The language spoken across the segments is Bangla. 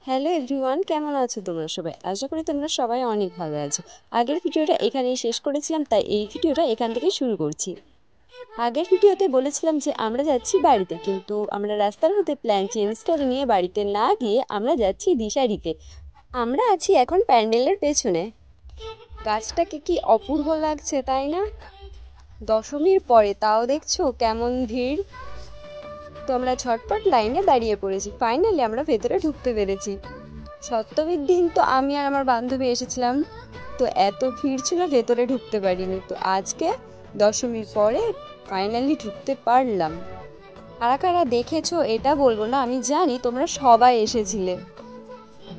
হ্যালো এভরিওয়ান, কেমন আছো তোমরা সবাই? আশা করি তোমরা সবাই অনেক ভালো আছো। আগের ভিডিওটা এখানেই শেষ করেছিলাম, তাই এই ভিডিওটা এখান থেকে শুরু করছি। আগের ভিডিওতে বলেছিলাম যে আমরা যাচ্ছি বাড়িতে, কিন্তু আমরা রাস্তার মধ্যে প্ল্যান চেঞ্জ করে নিয়ে বাড়িতে না গিয়ে আমরা যাচ্ছি দিশারিতে। আমরা আছি এখন প্যান্ডেলের পেছনে। গাছটাকে কি অপূর্ব লাগছে, তাই না? দশমীর পরে তাও দেখছো কেমন ভিড়। তো আমরা ঝটপট লাইনে দাঁড়িয়ে পড়েছি, ফাইনালি আমরা ভেতরে ঢুকতে পেরেছি। সপ্তমীর দিন তো আমি আর আমার বান্ধবী এসেছিলাম, তো এত ভিড় ছিল ভেতরে ঢুকতে পারিনি। তো আজকে দশমীর পরে ফাইনালি ঢুকতে পারলাম। কারা কারা দেখেছো এটা বলবো না, আমি জানি তোমরা সবাই এসেছিলে।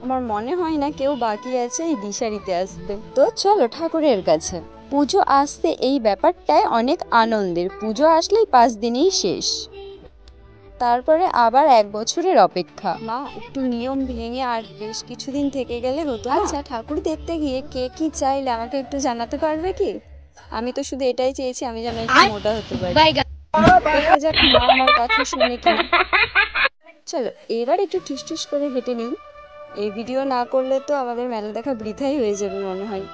আমার মনে হয় না কেউ বাকি আছে এই দিশারিতে আসতে। তো চলো ঠাকুরের কাছে। পুজো আসতে এই ব্যাপারটাই অনেক আনন্দের। পুজো আসলেই 5 দিনেই শেষ, তারপরে আবার 1 বছরের অপেক্ষা। মা, একটু নিয়ম ভেঙে আর বেশ কিছুদিন থেকে গেলে হতো। আচ্ছা, ঠাকুর দেখতে গিয়ে কে কি চাইলে আমাকে একটু জানাতে পারবে কি? আমি তো শুধু এটাই চেয়েছি, আমি যেন একটু মোটা হতে পারি। দেখা যাক মা আমার কথা শুনে কি। চলো এবার একটু ঠুস ঠুস করে হেঁটে নিই। এই ভিডিও না করলে তো আমাদের মেলা দেখা বৃথাই হয়ে যাবে মনে হয়।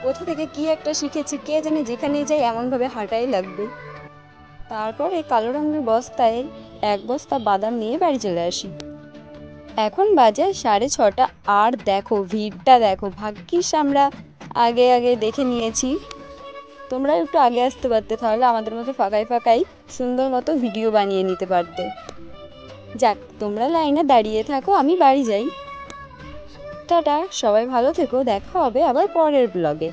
কোথা থেকে কি একটা শিখেছি কে জানে, যেখানে যাই এমনভাবে হাঁটাই লাগবে। তারপরে কালো রঙের বস্তায় 1 বস্তা বাদাম নিয়ে বাড়ি চলে আসি। এখন বাজে 6:30। আর দেখো ভিড়টা দেখো, ভাগ্যিস আমরা আগে আগে দেখে নিয়েছি। তোমরা একটু আগে আসতে পারতে, তাহলে আমাদের মতো ফাঁকায় ফাঁকায় সুন্দর মতো ভিডিও বানিয়ে নিতে পারতে। যাক, তোমরা লাইনে দাঁড়িয়ে থাকো, আমি বাড়ি যাই। টাটা, সবাই ভালো থেকো, দেখা হবে আবার পরের ব্লগে।